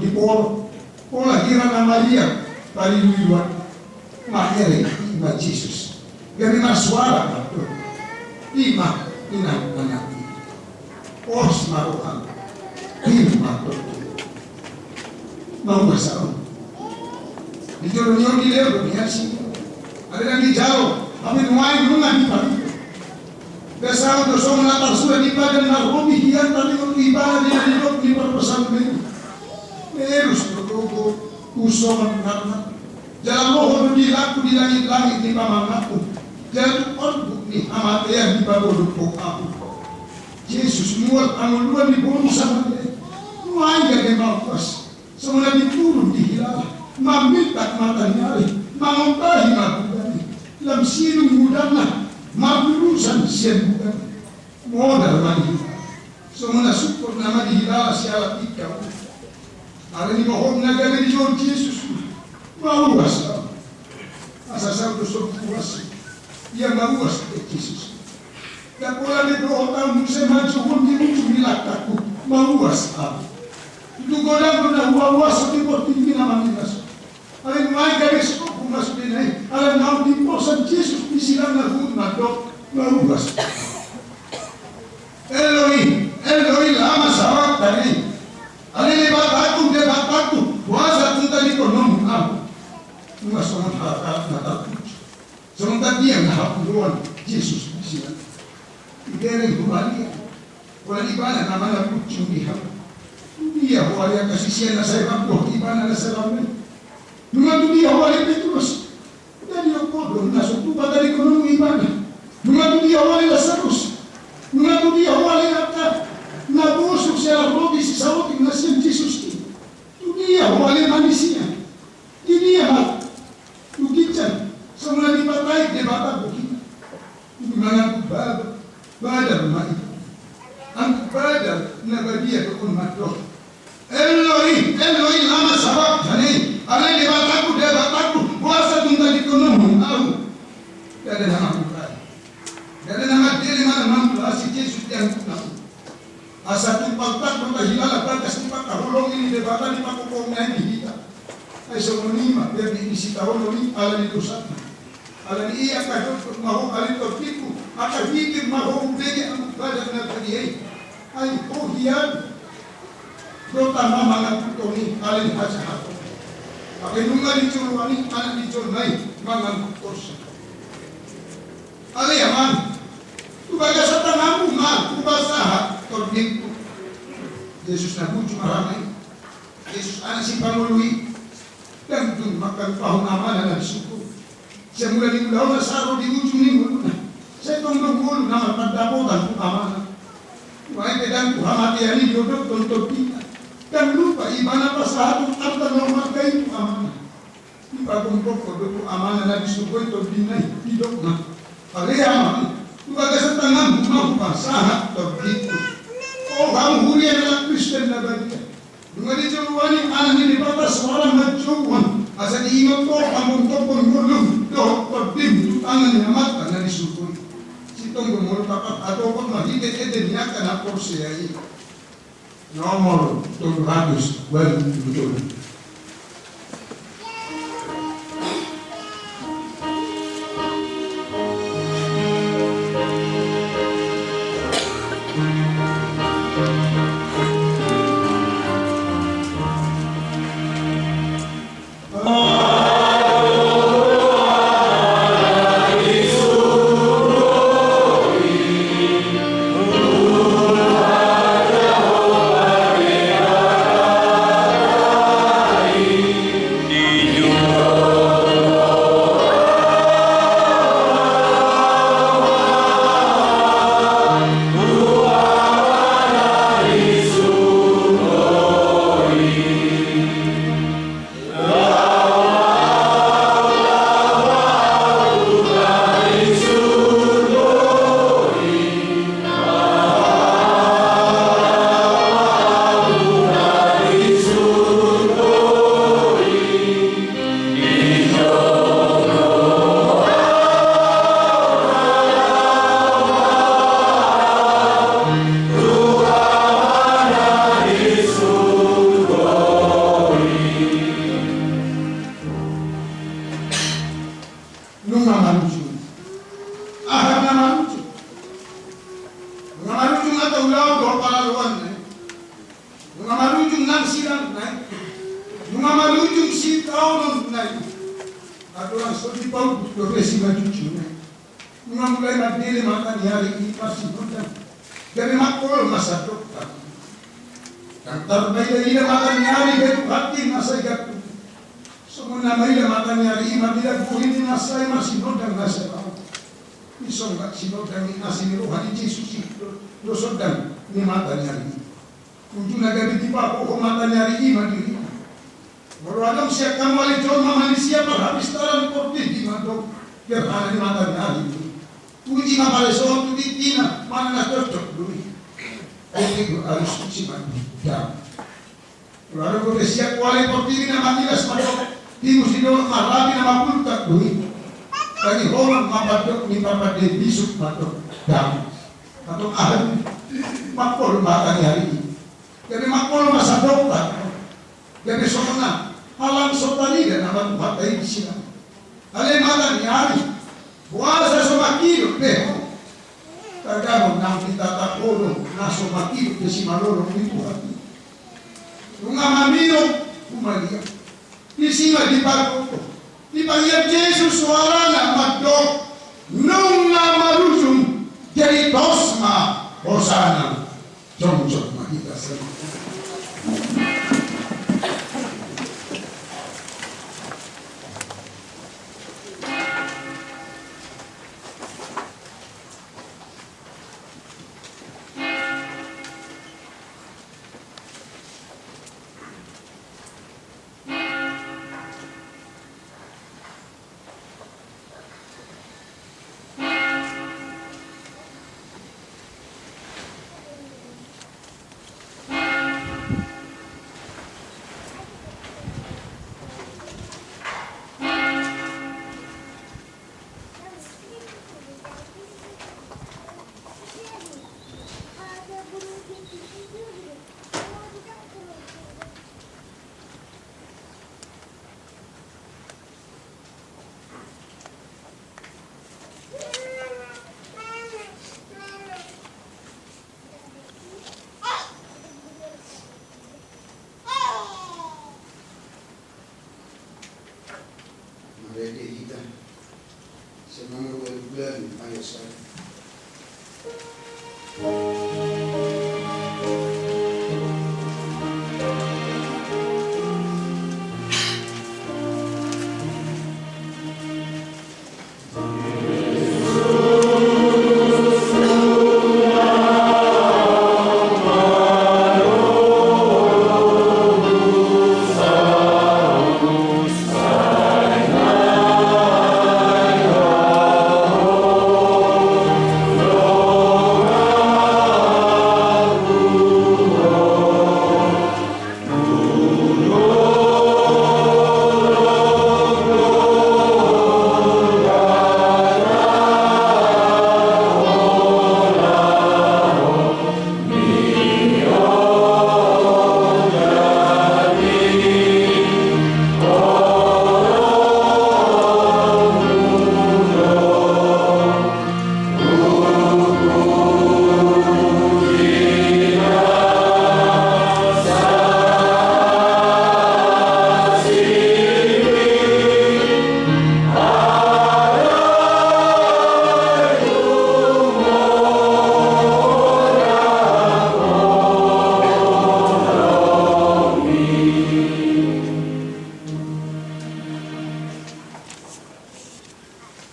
di polo. Olah kira nama dia tadi luar. Mahir ima Yesus. Gami suara patro. Ima inam anak. Os maroham. Ima patro. Mau masalah. Di jorong di leo biasa. Ada lagi jauh, tapi nuai belum lagi pagi. Besar tu semua latar sudah di badan narobi hian tadi untuk ibadah dia hidup di perpesan ini. Terus berdoa usoman karena jalan mohon dilaku di langit-langit di pamangaku. Jalan orbu ni amat yang di bawah dukuk aku. Yesus muat anguluan di bawah sama dia. Nuai gak memang pas. Semula diturun di hilal, meminta mata nyari, mengontahi mabudani, lam silung mudana, maburusan sian bukan, modal mandi. Semula syukur nama di hilal sialat ikau. Hari ini mohon naga di Lord Yesus, mau asal, asal dosa puas, ia mau asal Yesus. Dan pola di doa musim maju di ujung dilaktaku, mau asal. Itu godang uwa seperti ini namanya. Alin mai kali sekop mas binai. Alin mau di posan Yesus di silang nahud madok marugas. Eloi lama sawat tadi. Alin lebat aku puasa tunta di konom aku. Mas sama harap natak. Sementara dia ngahap doan Yesus di silang. Idereng kembali. Wala ibana namanya kucing dihap. Dia wali kasisian na saya bakdo ibana na salamin. Nunga dia wali Petrus. Jadi ako na sutupa dari kono ibana. Nunga dia wali Lazarus. Nunga dia wali ata na busuk sa robi si sawti na si Jesus. Dia wali manusia. Dia lukican. Semula dipatay de bata bukit. Mga badal mai. Ang badal na badia ko matro. Eloi lama sabab jani. Alai debataku, puasa tunta di konom aku. Tidak nama Tuhan. Tidak nama dia mana mampu asih Yesus yang aku. Asa tumpal tak tunta hilala batas tumpal kahulong ini debata di pakukong na ini kita. Ay semonima biar diisi tahun ini ala di dosa. Ala di iya kahut mahu alin topiku. Aka fikir mahu begi ang badak na kadiay. Ay hiyan. Terutama mangat kutoni alin hasahato. Akai nunga dicurwani anak dicurnai mangan kutos. Ali aman. Tubaga sa tangamu ma kubasaha torbinku. Yesus na buju maramay. Yesus anak si pangului. Dan dun makan pahong aman na disuko. Siya mula di ulaw na saro di ujung ni mula. Saya tongdong mulu na magdapotan kung aman. May kedang kuhamati ani dodok tonton kita. Dan lupa imana pasahatong arta normal kayo amanah. Di pagkumpok ko doon amanah na disukoy to dinay, didok na. Pagaya amanah, lupaga sa tangan, mapasahat to dito. O bang huriyan na Kristen na bagay. Lunga di jaluwani, anak ni batas walang magjuwan. Asa di imot ko, among topon gulong, dohok to dim, tutangan ni amata na may sukoy. Sitong gumulot tapat ato pag mahigit niya ka na por siya ay. No more to Hagus, well, betul.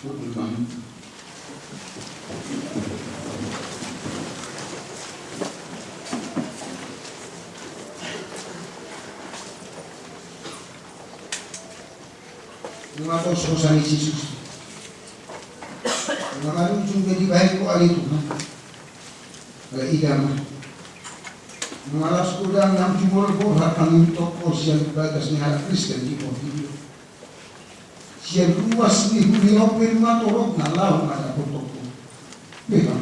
Tuhan. Mga apostol ni Jesus. Mga kalungsong kadibahin ko ali Tuhan. Wala idama. Mga alas ko lang ng tumulong at ang ito ko siya bagas ni Hala Kristen di ko video. Siya luwas ni Huliope maturog na lao na naputok ko. Diba?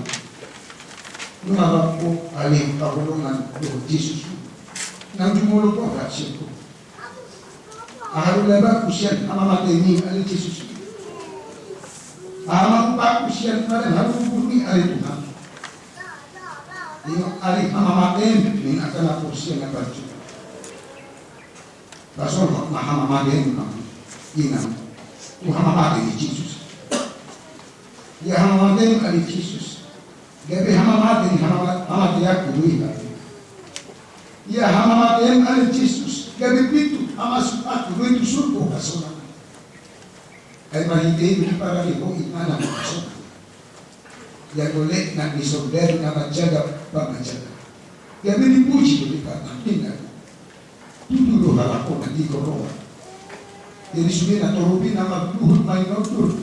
Numarap ko aling kahulungan ko Jesus. Nang tumulong ko at siya ko. Aharulaba ko siya amamatay ni Ali Jesus. Ahamang ko siya na rin harulubog ni Ali Tuhan. Yung Ali amamatay ni nakala ko siya na badyo. Kaso mahamamatay mo naman. Inang. Kung hamamatay ni Jesus. Iya hamamatay ni Ali Jesus. Gabi hamamatay ni hamamatay ako ni Ali. Iya hamamatay ni Ali Jesus. Gabi pito amasuk ako itu surga kasona. Ay mahintay di para libo itna na kasona. Ya golek na disorder na majaga pamajaga. Gabi dipuji di kata tinggal. Tutulo halako na di koroa. Jadi sudah na torubi na magluhut may nautur.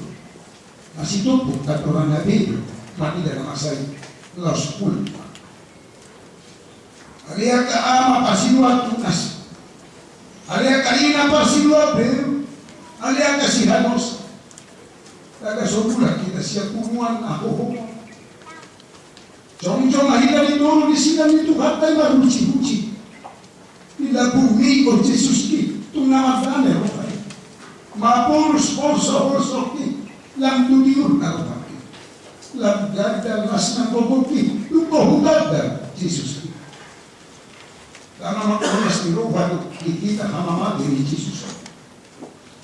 Masih tupo katoran nabi mati dalam masa laos pul. Alia ka ama pasinuat tunas. Alia karina parsiluap beu, alia kasih hanos. Taga sobula kita siap kumuan ahoho. Jom-jom ahita dituru di sini itu hatta maruci-ruci. Bila bumi o Jesus ki, tunama dane rokai. Mapurus orso ki, lam tudiur na rokai. Lam gada lasna boboki, lupo hugada Jesus ki. Karena makulas di roh kita hamamat dari Jesus.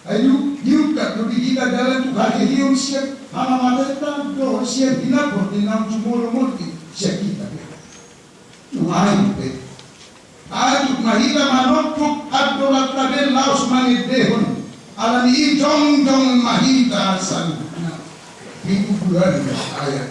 Ayo diukat lebih kita dalam Tuhan hidup siap hamamat kita doh siap dilapor di dalam semua multi siap kita. Nuhain pe. Ayo mahila manopuk adolat tabel laos manit dehon. Alam ini jong mahita san. Ibu bulan ayat.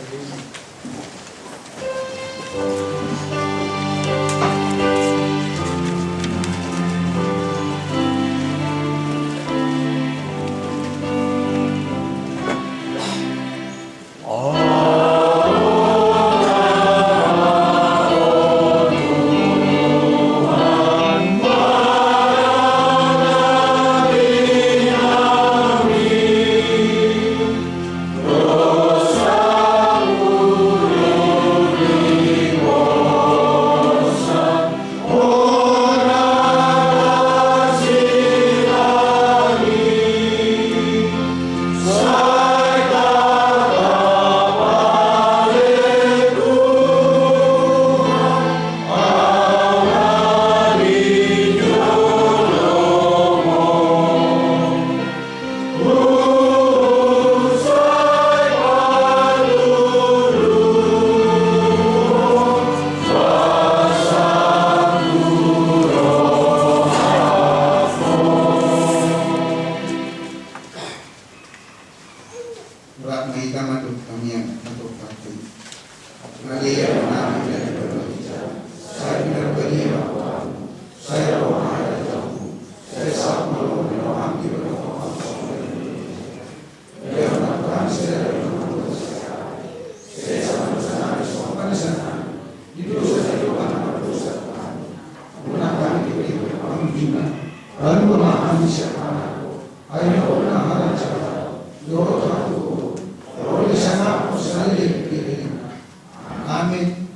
Amin.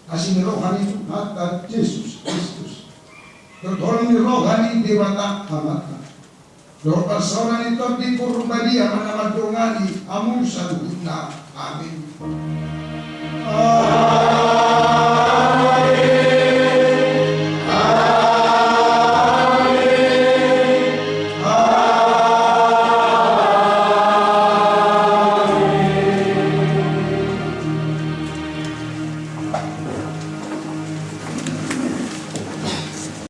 Kasih rohani Tuhan Yesus Kristus. Bertolong rohani Dewata Amata. Doa persoalan itu di Purbadia mana madongani amun sadu. Amin.